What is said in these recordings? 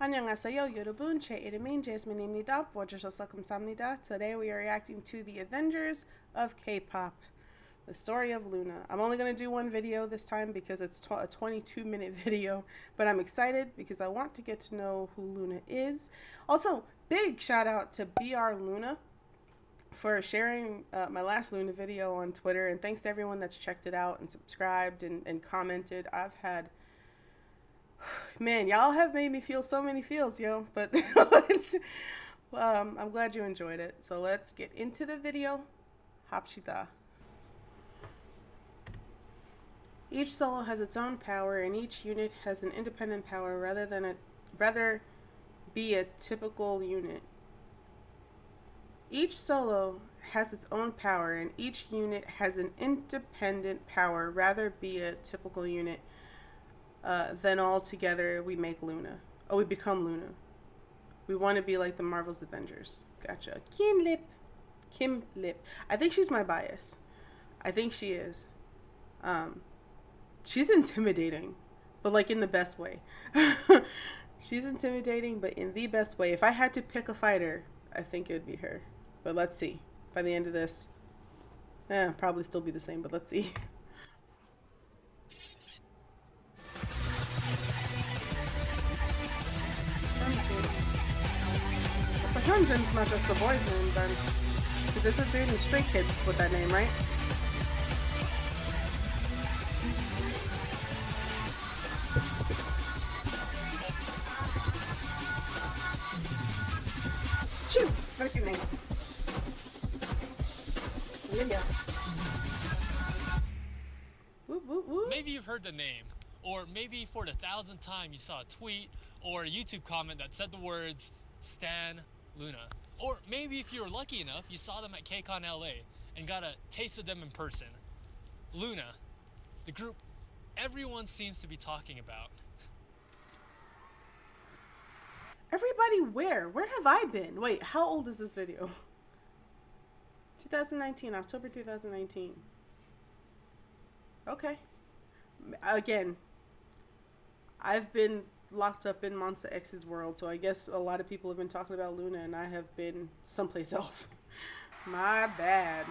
안녕하세요, 여러분. 제 이름은 Jasmine입니다. 와주셔서 감사합니다. Today we are reacting to the Avengers of Kpop, the story of LOONA. I'm only going to do one video this time because it's a 22-minute video, but I'm excited because I want to get to know who LOONA is. Also, big shout out to BR LOONA for sharing my last LOONA video on Twitter, and thanks to everyone that's checked it out and subscribed and commented. I've had, man, y'all have made me feel so many feels, yo, but I'm glad you enjoyed it. So let's get into the video. 합시다. Each solo has its own power, and each unit has an independent power rather be a typical unit. Each solo has its own power, and each unit has an independent power rather be a typical unit. Then all together we make LOONA. Oh, we become LOONA. We want to be like the Marvel's Avengers. Gotcha. Kim Lip. I think she's my bias. I think she is. She's intimidating, but like in the best way. She's intimidating, but in the best way. If I had to pick a fighter, I think it would be her. But let's see. By the end of this, probably still be the same, but let's see. So Jung-eun's not just the boy's name then. Because there's a dude in Stray Kids with that name, right? Choo! What's your name? Lydia. Whoop, whoop, whoop. Maybe you've heard the name, or maybe for the 1,000th time you saw a tweet or a YouTube comment that said the words Stan LOONA. Or maybe if you were lucky enough, you saw them at KCON LA and got a taste of them in person. LOONA, the group everyone seems to be talking about. Everybody where? Where have I been? Wait, how old is this video? 2019, October 2019. Okay. Again, I've been locked up in Monsta X's world, so I guess a lot of people have been talking about LOONA and I have been someplace else. My bad.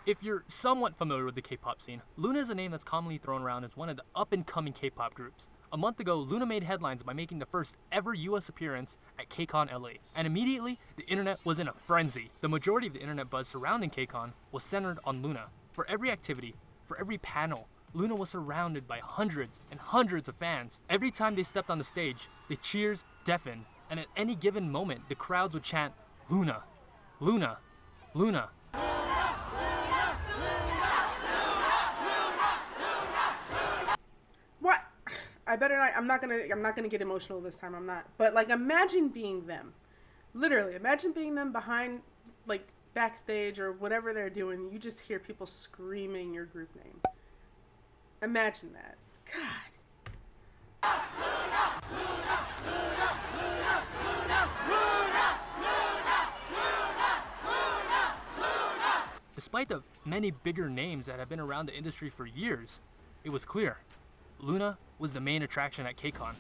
If you're somewhat familiar with the K-pop scene, LOONA is a name that's commonly thrown around as one of the up-and-coming K-pop groups. A month ago, LOONA made headlines by making the first ever US appearance at KCON LA, and immediately, the internet was in a frenzy. The majority of the internet buzz surrounding KCON was centered on LOONA. For every activity, for every panel, LOONA was surrounded by hundreds and hundreds of fans. Every time they stepped on the stage, the cheers deafened, and at any given moment, the crowds would chant, LOONA, LOONA, LOONA. What? I better not. I'm not gonna get emotional this time. I'm not. But like, imagine being them. Literally, imagine being them behind, like, backstage or whatever they're doing. You just hear people screaming your group name. Imagine that. God. Despite the many bigger names that have been around the industry for years, it was clear LOONA was the main attraction at KCON.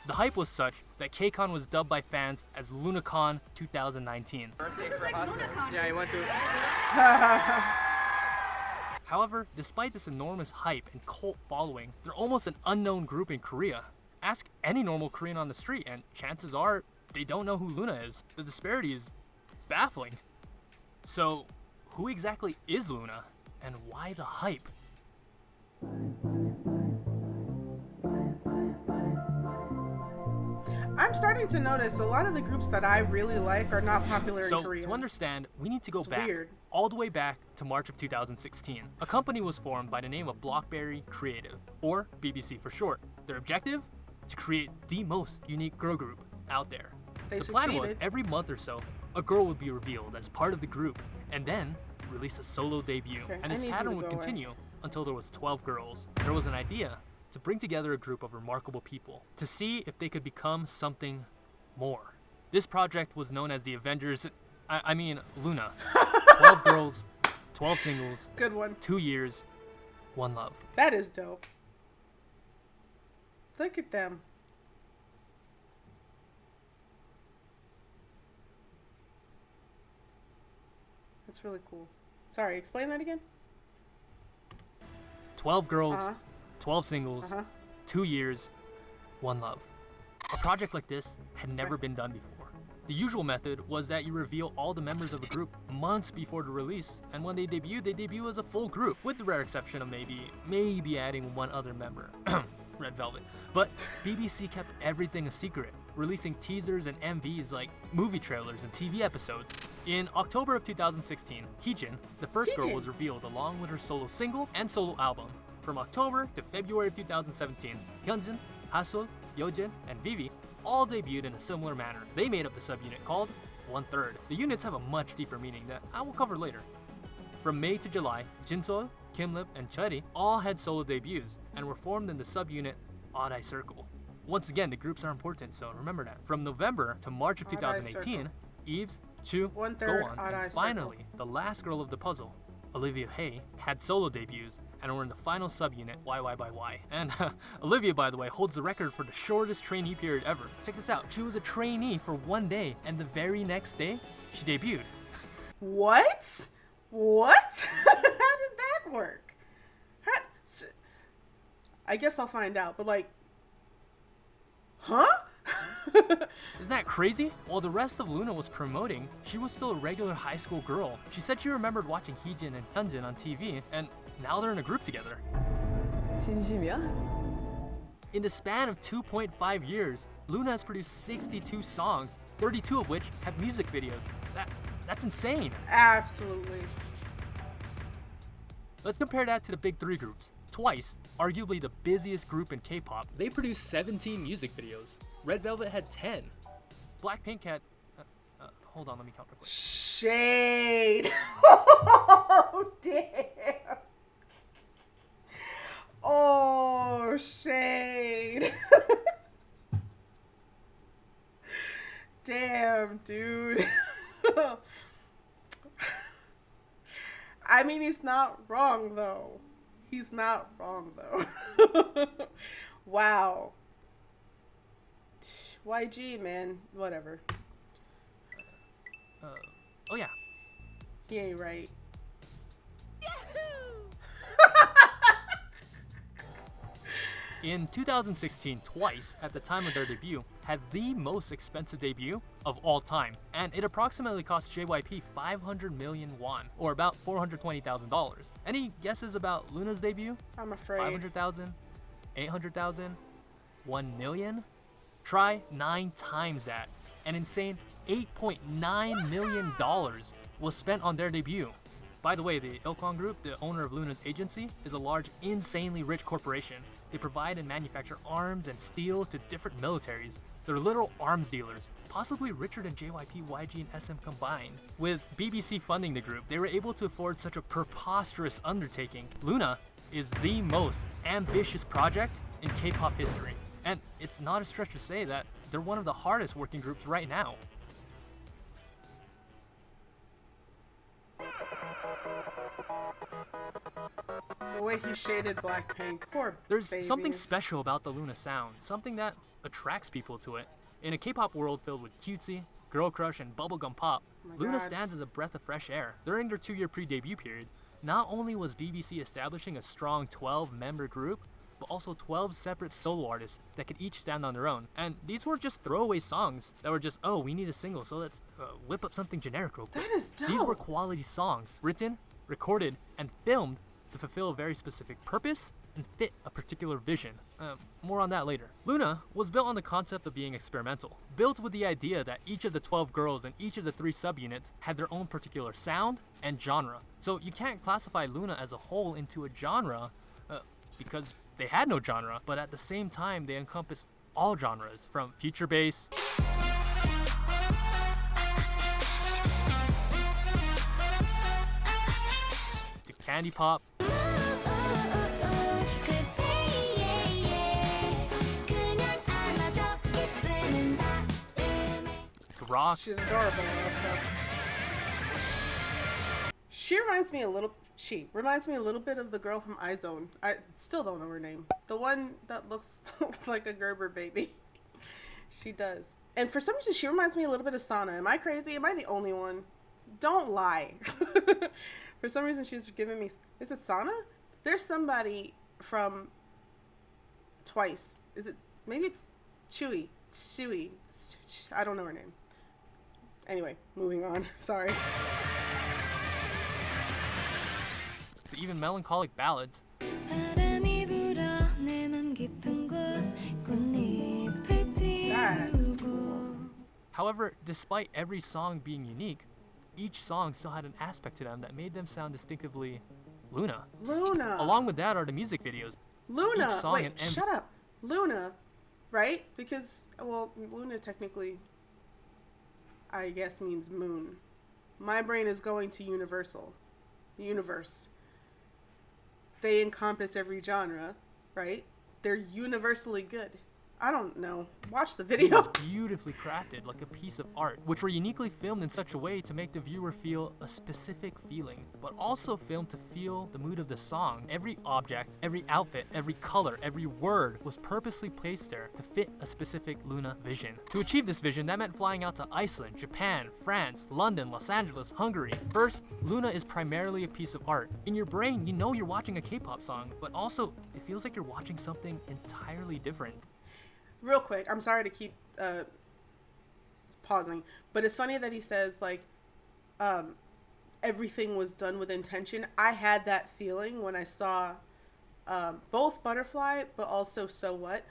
The hype was such that KCON was dubbed by fans as LOONACON 2019. Yeah, I want to. However, despite this enormous hype and cult following, they're almost an unknown group in Korea. Ask any normal Korean on the street and chances are they don't know who LOONA is. The disparity is baffling. So, who exactly is LOONA and why the hype? I'm starting to notice a lot of the groups that I really like are not popular in Korea. So, to understand, we need to go back, weird. all the way back to March of 2016. A company was formed by the name of Blockberry Creative, or BBC for short. Their objective? To create the most unique girl group out there. They the plan succeeded. was every month or so, a girl would be revealed as part of the group, and then release a solo debut. Okay, And this pattern would continue until there was 12 girls. There was an idea to bring together a group of remarkable people to see if they could become something more. This project was known as the Avengers, I mean LOONA. 12 girls, 12 singles, Good one. 2 years, 1 love. That is dope. Look at them. That's really cool. Sorry, explain that again. 12 girls, Uh-huh. 12 singles, Uh-huh. 2 years, 1 love. A project like this had never been done before. The usual method was that you reveal all the members of a group months before the release, and when they debut as a full group, with the rare exception of maybe adding one other member, Red Velvet. But BBC kept everything a secret, releasing teasers and MVs like movie trailers and TV episodes. In October of 2016, Hee-jin, the first girl, Hee-jin. was revealed along with her solo single and solo album. From October to February of 2017, Hyunjin, Haseol, Yeojin, and Vivi all debuted in a similar manner. They made up the subunit called 1/3. The units have a much deeper meaning that I will cover later. From May to July, Jinsol, Kimlip, and Chatty all had solo debuts and were formed in the subunit Odd Eye Circle. Once again, the groups are important, so remember that. From November to March of Odd Eye 2018, Eves, Chu, 1/3 Go-on, Odd Eye and Circle. finally, the last girl of the puzzle, Olivia Hay, had solo debuts and were in the final subunit YY by Y. And Olivia, by the way, holds the record for the shortest trainee period ever. Check this out. She was a trainee for 1 day, and the very next day, she debuted. What? What? How did that work? I guess I'll find out, but like, huh? Isn't that crazy? While the rest of LOONA was promoting, she was still a regular high school girl. She said she remembered watching Hee-jin and Hyunjin on TV, and now they're in a group together. 진심이야? In the span of 2.5 years, LOONA has produced 62 songs, 32 of which have music videos. That's insane. Absolutely. Let's compare that to the big 3 groups. Twice, arguably the busiest group in K-pop, they produced 17 music videos. Red Velvet had 10. Blackpink had... hold on, let me count real quick. Shade. Oh, damn. Oh, shade. Damn, dude. I mean, he's not wrong, though. He's not wrong, though. Wow. YG, man. Whatever. Oh yeah. He ain't right. In 2016, Twice, at the time of their debut, had the most expensive debut of all time, and it approximately cost JYP 500 million won, or about $420,000. Any guesses about LOONA's debut? I'm afraid. 500,000? 800,000? 1 million? Try 9 times that. An insane $8.9 million was spent on their debut. By the way, the Ilkwon Group, the owner of LOONA's agency, is a large, insanely rich corporation. They provide and manufacture arms and steel to different militaries. They're literal arms dealers, possibly richer than JYP, YG, and SM combined. With BBC funding the group, they were able to afford such a preposterous undertaking. LOONA is the most ambitious project in K-pop history. And it's not a stretch to say that they're one of the hardest working groups right now. The way he shaded Blackpink, poor There's babies. something special about the LOONA sound, something that attracts people to it. In a K-pop world filled with cutesy, girl crush, and bubblegum pop, my LOONA God. stands as a breath of fresh air. During their 2-year pre-debut period, not only was BBC establishing a strong 12-member group, but also 12 separate solo artists that could each stand on their own. And these weren't just throwaway songs that were just, oh, we need a single, so let's whip up something generic real quick. That is dope. These were quality songs, written, recorded, and filmed to fulfill a very specific purpose and fit a particular vision. More on that later. LOONA was built on the concept of being experimental, built with the idea that each of the 12 girls and each of the 3 subunits had their own particular sound and genre. So you can't classify LOONA as a whole into a genre because they had no genre, but at the same time they encompassed all genres, from future bass to candy pop to rock. She's adorable, also. She reminds me a little bit of the girl from iZone. I still don't know her name. The one that looks like a Gerber baby. She does. And for some reason, she reminds me a little bit of Sana. Am I crazy? Am I the only one? Don't lie. For some reason, she's giving me... Is it Sana? There's somebody from Twice. Is it... Maybe it's Chewy. Sui. I don't know her name. Anyway, moving on. Sorry. To even melancholic ballads. That's cool. However, despite every song being unique, each song still had an aspect to them that made them sound distinctively LOONA. LOONA. Along with that are the music videos. LOONA. Each song Wait, and shut up. LOONA, right? Because, well, LOONA technically, I guess, means moon. My brain is going to universal. Universe. They encompass every genre, right? They're universally good. I don't know. Watch the It video. was beautifully crafted like a piece of art, which were uniquely filmed in such a way to make the viewer feel a specific feeling, but also filmed to feel the mood of the song. Every object, every outfit, every color, every word was purposely placed there to fit a specific LOONA vision. To achieve this vision, that meant flying out to Iceland, Japan, France, London, Los Angeles, Hungary. First, LOONA is primarily a piece of art. In your brain, you know you're watching a K-pop song, but also it feels like you're watching something entirely different. Real quick, I'm sorry to keep pausing, but it's funny that he says, like, everything was done with intention. I had that feeling when I saw both Butterfly, but also So What.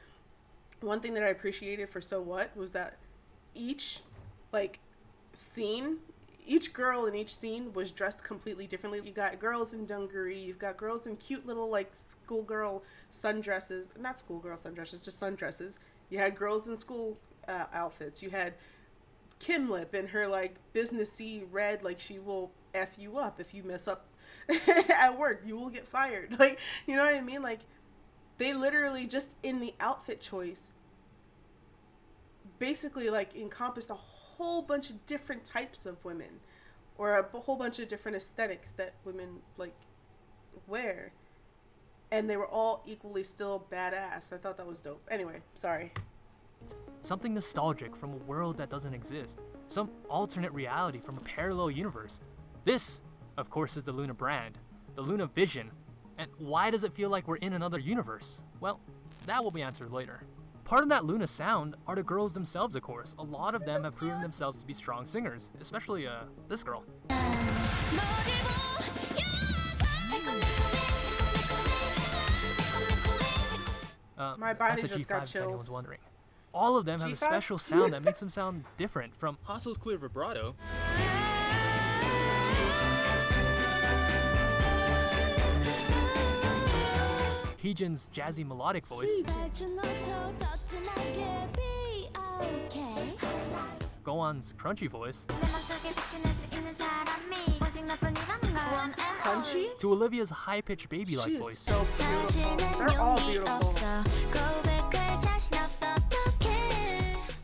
One thing that I appreciated for So What was that each, like, scene, each girl in each scene was dressed completely differently. You got girls in dungaree, you've got girls in cute little, like, schoolgirl sundresses. Not schoolgirl sundresses, just sundresses. You had girls in school outfits. You had Kim Lip in her, like, businessy red, like, she will F you up if you mess up at work. You will get fired. Like, you know what I mean? Like, they literally just in the outfit choice basically, like, encompassed a whole bunch of different types of women, or a whole bunch of different aesthetics that women, like, wear. And they were all equally still badass. I thought that was dope. Anyway, sorry. Something nostalgic from a world that doesn't exist. Some alternate reality from a parallel universe. This, of course, is the LOONA brand, the LOONA vision. And why does it feel like we're in another universe? Well, that will be answered later. Part of that LOONA sound are the girls themselves, of course. A lot of them have proven themselves to be strong singers, especially this girl. My body that's a just G5 got if anyone's chills. wondering. All of them have a G5? special sound that makes them sound different, from Hostle's clear vibrato. Hee-jin's jazzy melodic voice, Go-on's crunchy voice, Crunchy? to Olivia's high-pitched baby-like She is voice. so beautiful. They're all beautiful.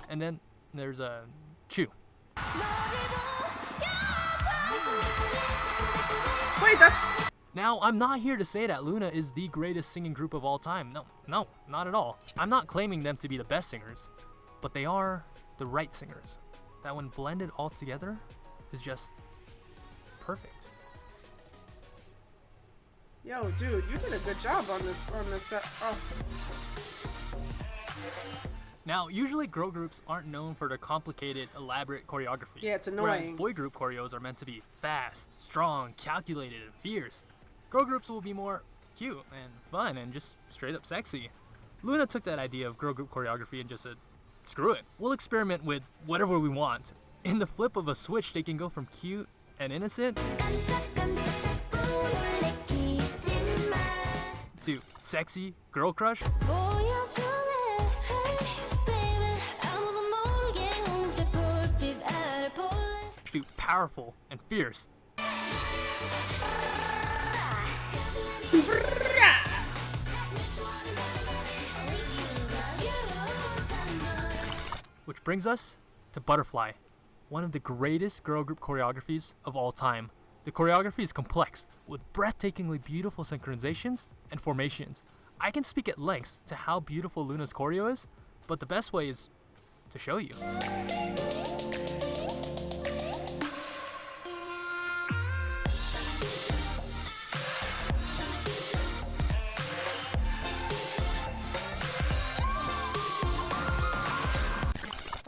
And then there's Chu. Wait, that's... Now, I'm not here to say that LOONA is the greatest singing group of all time. No, not at all. I'm not claiming them to be the best singers, but they are the right singers. That when blended all together is just perfect. Yo, dude, you did a good job on this set. Oh. Now, usually girl groups aren't known for their complicated, elaborate choreography. Yeah, it's Whereas annoying. boy group choreos are meant to be fast, strong, calculated, and fierce. Girl groups will be more cute and fun and just straight up sexy. LOONA took that idea of girl group choreography and just said, screw it. We'll experiment with whatever we want. In the flip of a switch, they can go from cute and innocent to sexy girl crush to powerful and fierce. Which brings us to Butterfly, one of the greatest girl group choreographies of all time. The choreography is complex, with breathtakingly beautiful synchronizations and formations. I can speak at lengths to how beautiful LOONA's choreo is, but the best way is to show you.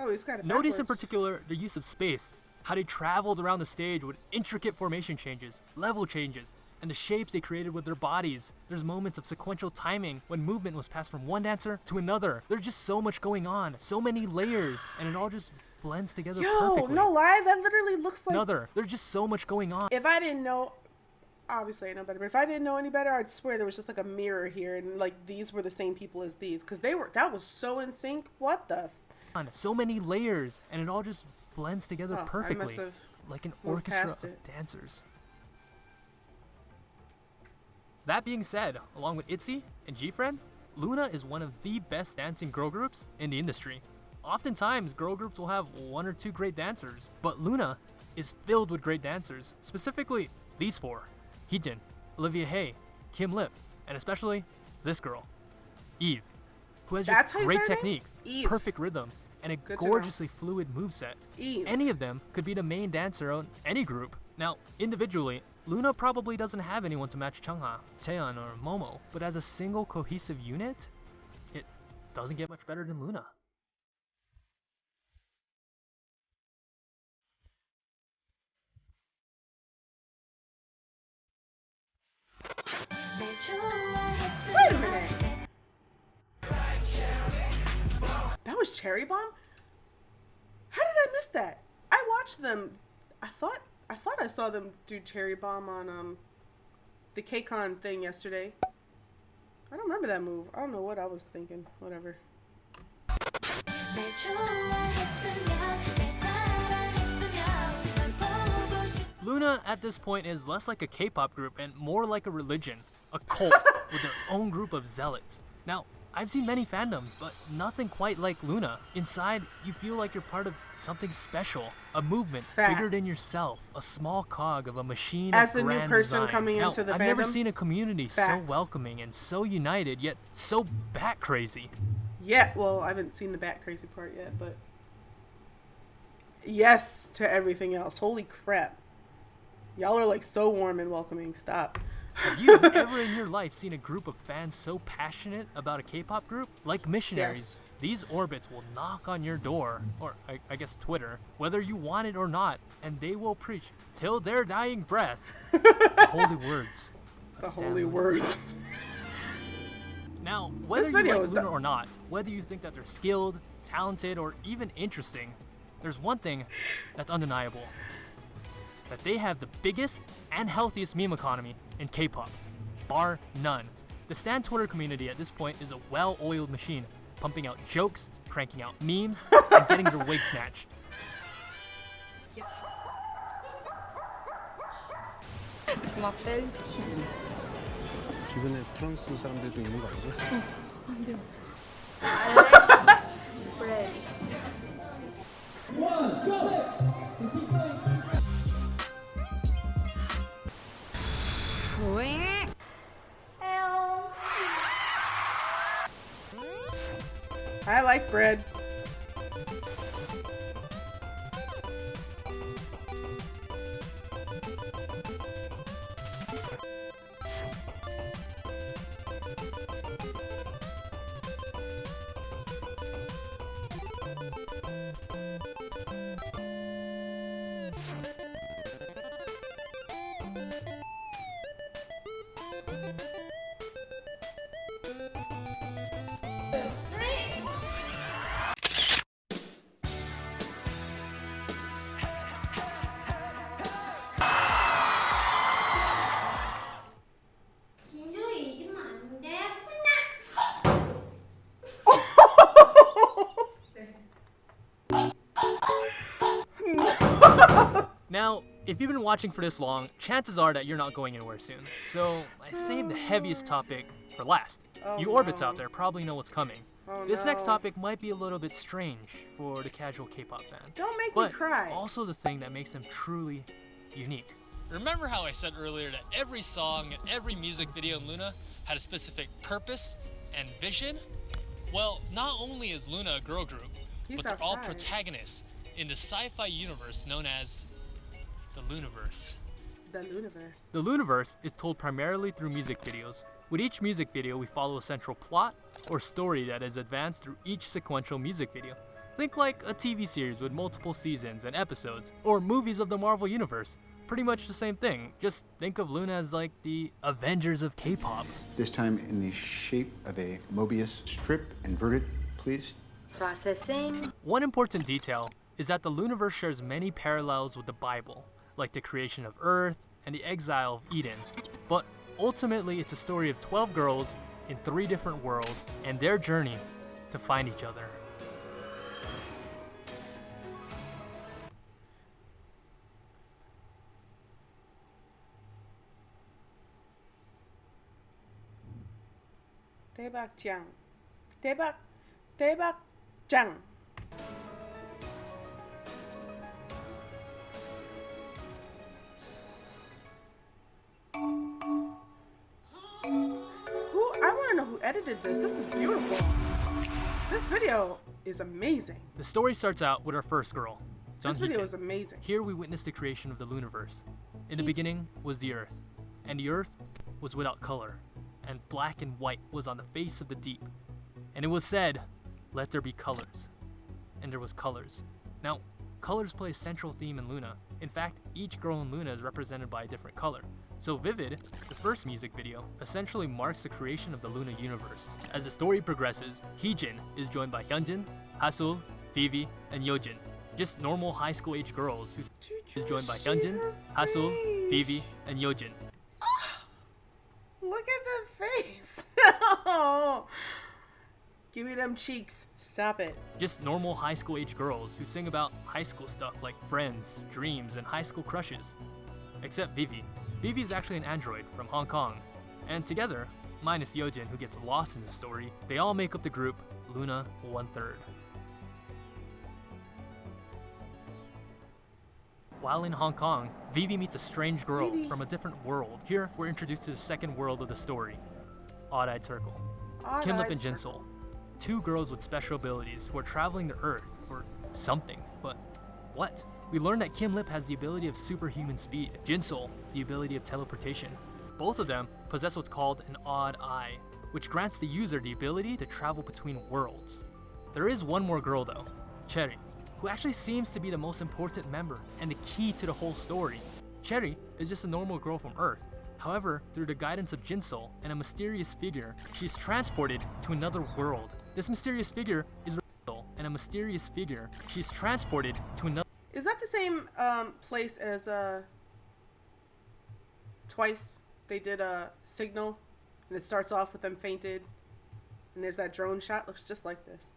Oh, he's got it Notice in backwards. particular the use of space, how they traveled around the stage with intricate formation changes, level changes, and the shapes they created with their bodies. There's moments of sequential timing when movement was passed from one dancer to another. There's just so much going on, so many layers, and it all just blends together perfectly. No lie, that literally looks like... There's just so much going on. If I didn't know, obviously I know better, but if I didn't know any better, I'd swear there was just like a mirror here, and like these were the same people as these, because that was so in sync. What the... So many layers, and it all just blends together I perfectly, must have like an moved orchestra past of it. dancers. That being said, along with ITZY and GFriend, LOONA is one of the best dancing girl groups in the industry. Oftentimes, girl groups will have one or two great dancers, but LOONA is filled with great dancers, specifically these four: Hee-jin, Olivia Hae, Kim Lip, and especially this girl, Eve, who has That's just how you great say her name? technique, Eve. perfect rhythm, and a Good to know. gorgeously fluid moveset. Eve. Any of them could be the main dancer on any group. Now, individually, LOONA probably doesn't have anyone to match Chungha, Chaeyeon, or Momo, but as a single cohesive unit, it doesn't get much better than LOONA. Wait a minute. That was Cherry Bomb? How did I miss that? I watched them. I thought I saw them do Cherry Bomb on the KCON thing yesterday. I don't remember that move. I don't know what I was thinking. Whatever. LOONA at this point is less like a K-pop group and more like a religion, a cult with their own group of zealots. Now, I've seen many fandoms, but nothing quite like LOONA. Inside, you feel like you're part of something special, a movement bigger than Facts. yourself, a small cog of a machine As of a new grand person design. coming Now, into the I've never fandom, seen a community so facts. welcoming and so united, yet so bat crazy. Yeah, well, I haven't seen the bat crazy part yet, but yes to everything else. Holy crap. Y'all are like so warm and welcoming. Stop. Have you ever in your life seen a group of fans so passionate about a K-pop group? Like missionaries, Yes. these orbits will knock on your door, or I guess Twitter, whether you want it or not, and they will preach till their dying breath the holy words. of The Stan holy Lee. words. Now, whether This you video like is LOONA done. or not, whether you think that they're skilled, talented, or even interesting, there's one thing that's undeniable. That they have the biggest and healthiest meme economy in K-pop, bar none. The Stan Twitter community at this point is a well-oiled machine, pumping out jokes, cranking out memes, and getting their wig snatched. 주막된 희진. 주변에 프랑스 사람들도 있는 거 아니죠? I like bread. 진솔이 잊으면 안 돼. Now, if you've been watching for this long, chances are that you're not going anywhere soon. So, I saved the heaviest topic for last. Oh, You orbits no. out there probably know what's coming. Oh, This next no. topic might be a little bit strange for the casual K-pop fan. Don't make But me cry. also the thing that makes them truly unique. Remember how I said earlier that every song and every music video in LOONA had a specific purpose and vision? Well, not only is LOONA a girl group, but they're all protagonists in the sci-fi universe known as the LOONAverse. The LOONAverse. The LOONAverse is told primarily through music videos. With each music video, we follow a central plot or story that is advanced through each sequential music video. Think like a TV series with multiple seasons and episodes, or movies of the Marvel Universe. Pretty much the same thing, just think of LOONA as like the Avengers of K-pop. This time in the shape of a Mobius strip, inverted, please. Processing. One important detail is that the LOONAverse shares many parallels with the Bible, like the creation of Earth and the exile of Eden. But ultimately, it's a story of 12 girls in 3 different worlds and their journey to find each other. 대박장. 대박장. I want to know who edited this. This is beautiful. This video is amazing. The story starts out with our first girl, This video Jung-eun. is amazing. Here we witness the creation of the LOONAverse. In the beginning was the Earth, and the Earth was without color, and black and white was on the face of the deep. And it was said, "Let there be colors." And there was colors. Now, colors play a central theme in LOONA. In fact, each girl in LOONA is represented by a different color. So Vivid, the first music video, essentially marks the creation of the LOONA universe. As the story progresses, Hee-jin is joined by Hyunjin, Hasul, Vivi, and Yeojin. Just normal high school age girls who is joined by Hyunjin, Hasul, Vivi, and Yeojin. Look at the face. Give me them cheeks. Stop it. Just normal high school age girls who sing about high school stuff like friends, dreams, and high school crushes. Except Vivi. Vivi is actually an android from Hong Kong. And together, minus Yeojin who gets lost in the story, they all make up the group LOONA 1/3. While in Hong Kong, Vivi meets a strange girl from a different world. Here, we're introduced to the second world of the story, Odd-Eyed Circle. Kim Lip and Jinsol, 2 girls with special abilities who are traveling the Earth for something, but what? We learn that Kim Lip has the ability of superhuman speed, Jinsol the ability of teleportation. Both of them possess what's called an odd eye, which grants the user the ability to travel between worlds. There is one more girl though, Cherry, who actually seems to be the most important member and the key to the whole story. Cherry is just a normal girl from Earth. However, through the guidance of Jinsol and a mysterious figure, she's transported to another world. This mysterious figure is and a mysterious figure. She's transported to another. Is that the same place as Twice? They did a Signal, and it starts off with them fainted, and there's that drone shot. Looks just like this.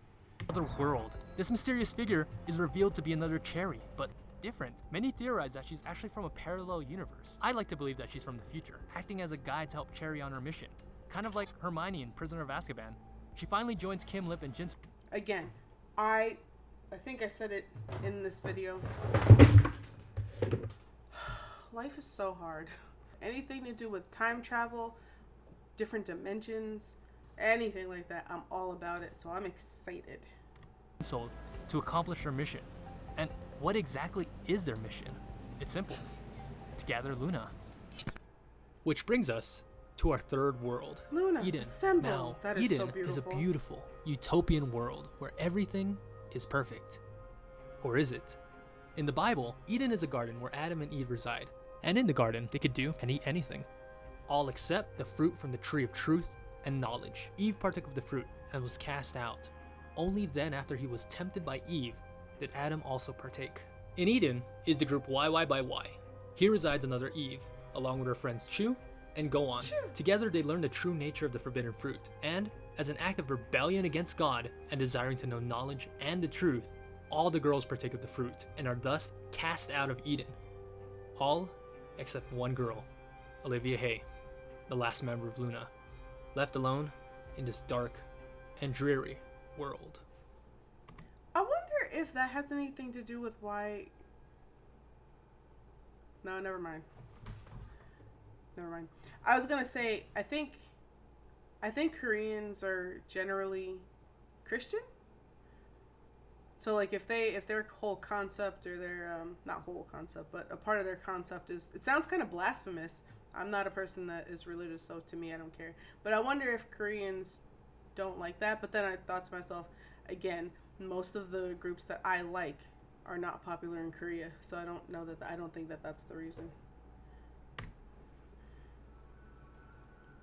Other world. This mysterious figure is revealed to be another Cherry, but different. Many theorize that she's actually from a parallel universe. I like to believe that she's from the future, acting as a guide to help Cherry on her mission. Kind of like Hermione in Prisoner of Azkaban. She finally joins Kim Lip and Jinsol. Again, I think I said it in this video. Life is so hard. Anything to do with time travel, different dimensions, anything like that, I'm all about it, so I'm excited. To accomplish her mission. And what exactly is their mission? It's simple. To gather LOONA. Which brings us to our third world, LOONA, Eden. assemble. Now, That is Eden so beautiful. is a beautiful, utopian world where everything is perfect. Or is it? In the Bible, Eden is a garden where Adam and Eve reside. And in the garden, they could do and eat anything. All except the fruit from the tree of truth and knowledge. Eve partook of the fruit and was cast out. Only then, after he was tempted by Eve, did Adam also partake. In Eden is the group YY by Y. Here resides another Eve, along with her friends Chu and Go On. Together they learn the true nature of the forbidden fruit, and as an act of rebellion against God and desiring to know knowledge and the truth, all the girls partake of the fruit and are thus cast out of Eden. All except one girl, Olivia Hay, the last member of LOONA, left alone in this dark and dreary world. I wonder if that has anything to do with why... No, never mind. never mind. I was gonna say I think Koreans are generally Christian. So like if their whole concept or their not whole concept but a part of their concept is, it sounds kind of blasphemous. I'm not a person that is religious, so to me I don't care. But I wonder if Koreans don't like that. But then I thought to myself, again, most of the groups that I like are not popular in Korea, so I don't think that that's the reason.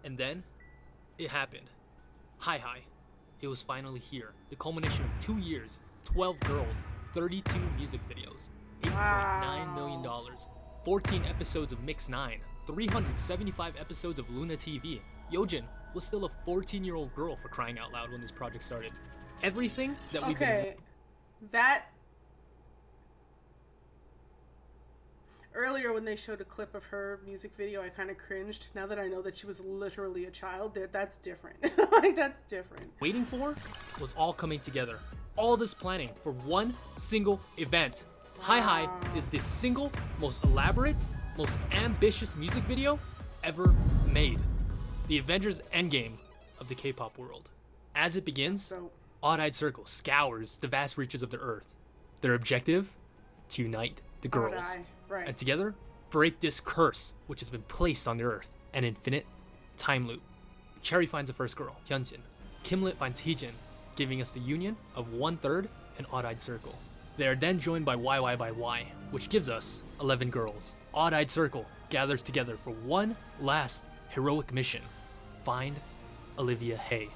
And then it happened. Hi Hi. It was finally here. The culmination of 2 years, 12 girls, 32 music videos, $8.9 million, 14 episodes of Mix 9, 375 episodes of Luna TV. Yeojin was still a 14-year-old girl, for crying out loud, when this project started. Everything that we've been... That... Earlier when they showed a clip of her music video, I kind of cringed. Now that I know that she was literally a child, that's different. Like, that's different. Waiting for was all coming together. All this planning for one single event. Wow. Hi Hi is the single most elaborate, most ambitious music video ever made. The Avengers Endgame of the K-pop world. As it begins, Odd-Eyed Circle scours the vast reaches of the earth. Their objective? To unite the girls. Right. And together, break this curse which has been placed on the earth. An infinite time loop. Cherry finds the first girl, Hyunjin. Kimlet finds Hee-jin, giving us the union of 1/3 and Odd-Eyed Circle. They are then joined by YY by Y, which gives us 11 girls. Odd-Eyed Circle gathers together for one last heroic mission. Find Olivia Hay.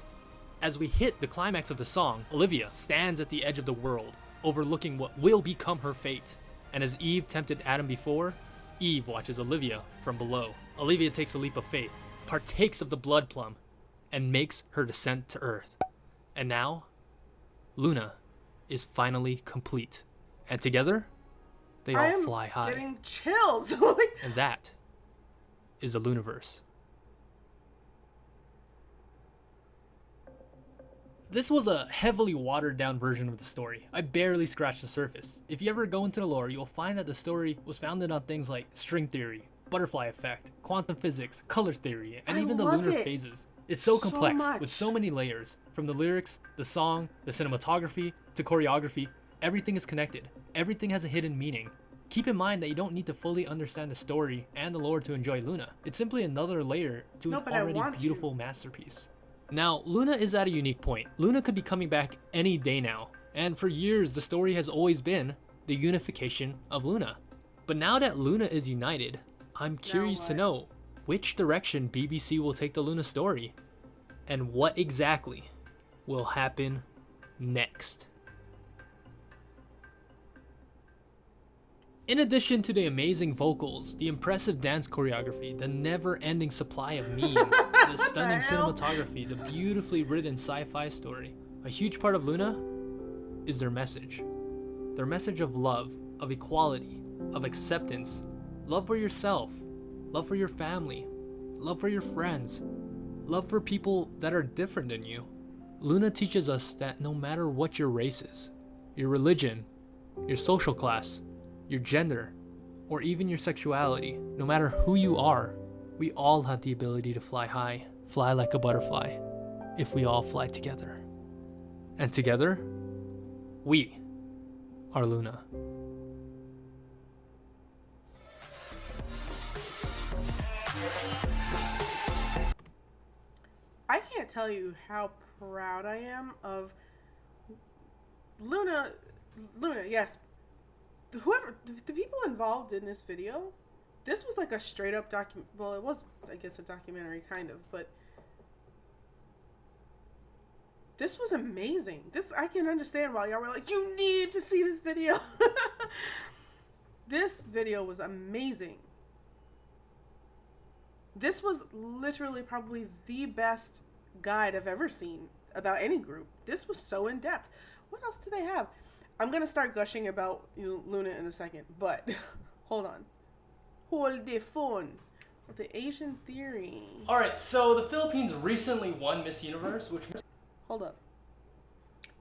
As we hit the climax of the song, Olivia stands at the edge of the world, overlooking what will become her fate. And as Eve tempted Adam before, Eve watches Olivia from below. Olivia takes a leap of faith, partakes of the blood plum, and makes her descent to Earth. And now, Luna is finally complete. And together, they all fly high. I'm getting chills. And that is the Lunaverse. This was a heavily watered down version of the story. I barely scratched the surface. If you ever go into the lore, you'll find that the story was founded on things like string theory, butterfly effect, quantum physics, color theory, and even the lunar phases. It's so complex, with so many layers. From the lyrics, the song, the cinematography, to choreography, everything is connected. Everything has a hidden meaning. Keep in mind that you don't need to fully understand the story and the lore to enjoy Luna. It's simply another layer to an already beautiful masterpiece. Now, Luna is at a unique point. Luna could be coming back any day now, and for years the story has always been the unification of Luna. But now that Luna is united, I'm curious to know which direction BBC will take the Luna story, and what exactly will happen next. In addition to the amazing vocals, the impressive dance choreography, the never-ending supply of memes, the stunning cinematography, the beautifully written sci-fi story, a huge part of Luna is their message. Their message of love, of equality, of acceptance, love for yourself, love for your family, love for your friends, love for people that are different than you. Luna teaches us that no matter what your race is, your religion, your social class, your gender, or even your sexuality, no matter who you are, we all have the ability to fly high, fly like a butterfly, if we all fly together. And together, we are Luna. I can't tell you how proud I am of Luna, yes. Whoever, the people involved in this video, this was like a straight up well, it was, I guess, a documentary kind of, but this was amazing. I can understand why y'all were like, you need to see this video. This video was amazing. This was literally probably the best guide I've ever seen about any group. This was so in depth. What else do they have? I'm gonna start gushing about Luna in a second, but hold on. Hold the phone. The Asian theory. Alright, so the Philippines recently won Miss Universe, which... Hold up.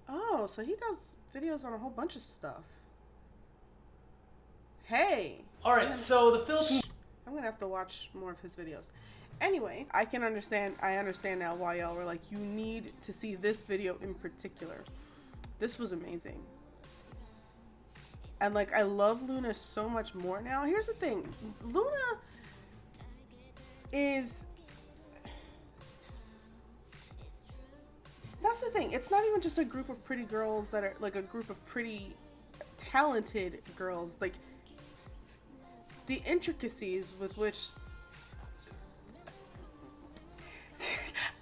Oh, so he does videos on a whole bunch of stuff. Hey! Alright, so the Philippines... I'm I'm gonna have to watch more of his videos. Anyway, I understand now why y'all were like, you need to see this video in particular. This was amazing. And like, I love Loona so much more now. Here's the thing. Loona is... That's the thing. It's not even just a group of pretty girls that are like a group of pretty talented girls. Like, the intricacies with which...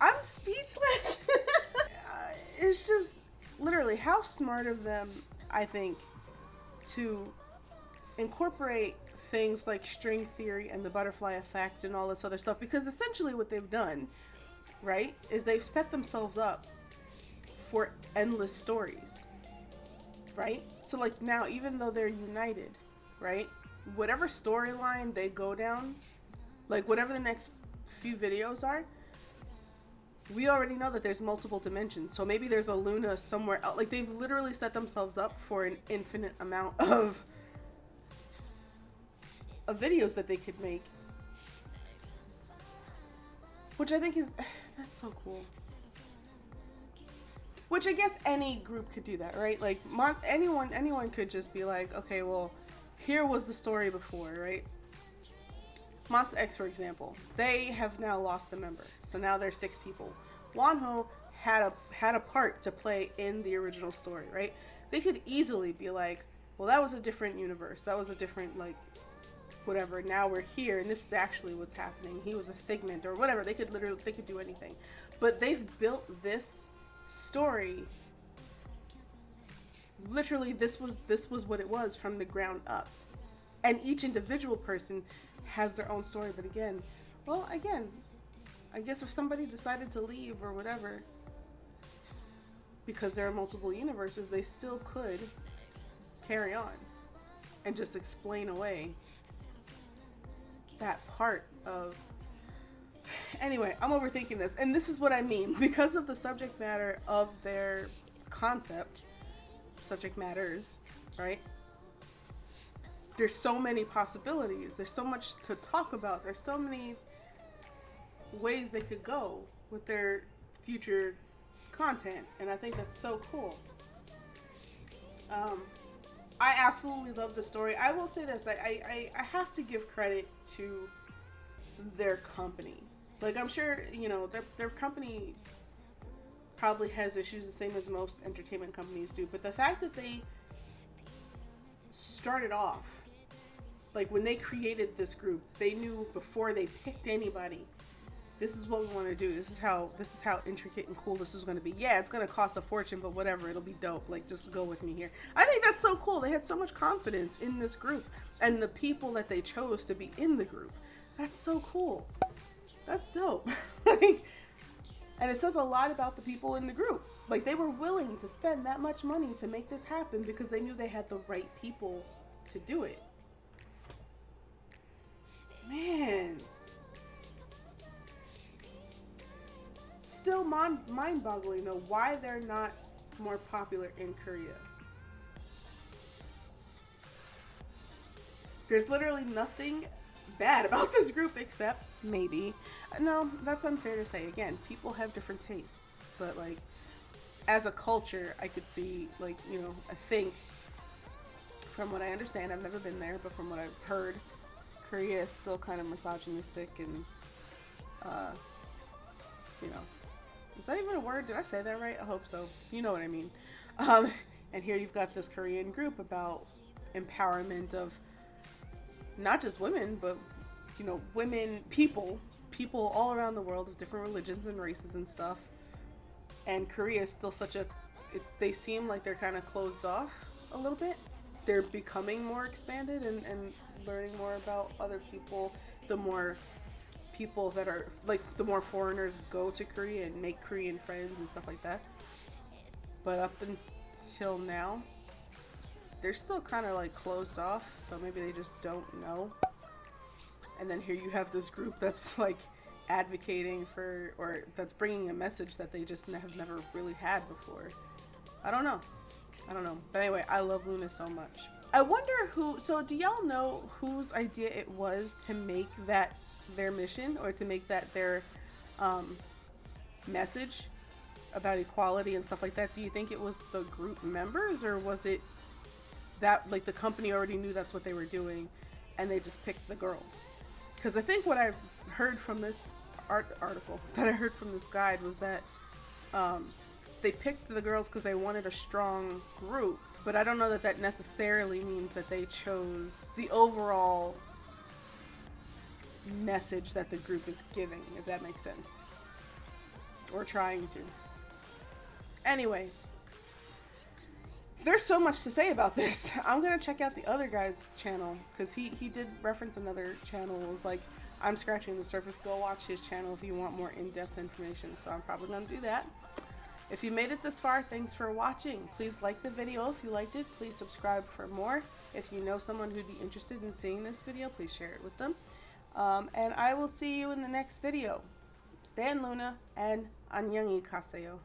I'm speechless. It's just literally how smart of them, I think, to incorporate things like string theory and the butterfly effect and all this other stuff, because essentially what they've done, right, is they've set themselves up for endless stories, right? So like now, even though they're united, right, whatever storyline they go down, like whatever the next few videos are, we already know that there's multiple dimensions. So maybe there's a Loona somewhere else. Like, they've literally set themselves up for an infinite amount of videos that they could make. Which I think is, that's so cool. Which I guess any group could do that, right? Like, anyone could just be like, okay, well, here was the story before, right? Monsta X, for example, they have now lost a member, so now there's 6 people. Wonho had a part to play in the original story, right? They could easily be like, well, that was a different universe, that was a different, like, whatever, now we're here and this is actually what's happening. He was a figment or whatever. They could do anything. But they've built this story, literally this was what it was from the ground up. And each individual person has their own story, but again, I guess if somebody decided to leave or whatever, because there are multiple universes, they still could carry on and just explain away that part of... Anyway, I'm overthinking this, and this is what I mean. Because of the subject matter of their concept, subject matters, right? There's so many possibilities. There's so much to talk about. There's so many ways they could go with their future content, and I think that's so cool. I absolutely love the story. I will say this, I have to give credit to their company. Like, I'm sure, you know, their company probably has issues the same as most entertainment companies do, but the fact that they started off, like when they created this group, they knew before they picked anybody, this is what we want to do. This is how intricate and cool this is going to be. Yeah, it's going to cost a fortune, but whatever, it'll be dope. Like, just go with me here. I think that's so cool. They had so much confidence in this group and the people that they chose to be in the group. That's so cool. That's dope. And it says a lot about the people in the group. Like, they were willing to spend that much money to make this happen because they knew they had the right people to do it. Man. Still mind-boggling though why they're not more popular in Korea. There's literally nothing bad about this group except maybe, no, that's unfair to say. Again, people have different tastes, but like as a culture, I could see, like, you know, I think from what I understand, I've never been there, but from what I've heard, Korea is still kind of misogynistic and you know, is that even a word? Did I say that right? I hope so. You know what I mean. And here you've got this Korean group about empowerment of not just women, but, you know, women, people all around the world of different religions and races and stuff. And Korea is still such a, they seem like they're kind of closed off a little bit. They're becoming more expanded and learning more about other people. The more people that are, like, the more foreigners go to Korea and make Korean friends and stuff like that. But up until now, they're still kind of like closed off, so maybe they just don't know. And then here you have this group that's like advocating for, or that's bringing a message that they just have never really had before. I don't know. But anyway, I love Loona so much. I wonder who, so do y'all know whose idea it was to make that their mission, or to make that their message about equality and stuff like that? Do you think it was the group members, or was it that like the company already knew that's what they were doing and they just picked the girls? Because I think what I heard from this article that I heard from this guide was that they picked the girls because they wanted a strong group, but I don't know that that necessarily means that they chose the overall message that the group is giving, if that makes sense, or trying to. Anyway, there's so much to say about this. I'm gonna check out the other guy's channel, because he did reference another channel. It was like, I'm scratching the surface. Go watch his channel if you want more in-depth information. So I'm probably gonna do that. If you made it this far, thanks for watching. Please like the video if you liked it. Please subscribe for more. If you know someone who'd be interested in seeing this video, please share it with them. And I will see you in the next video. Stan Luna and 안녕히 가세요.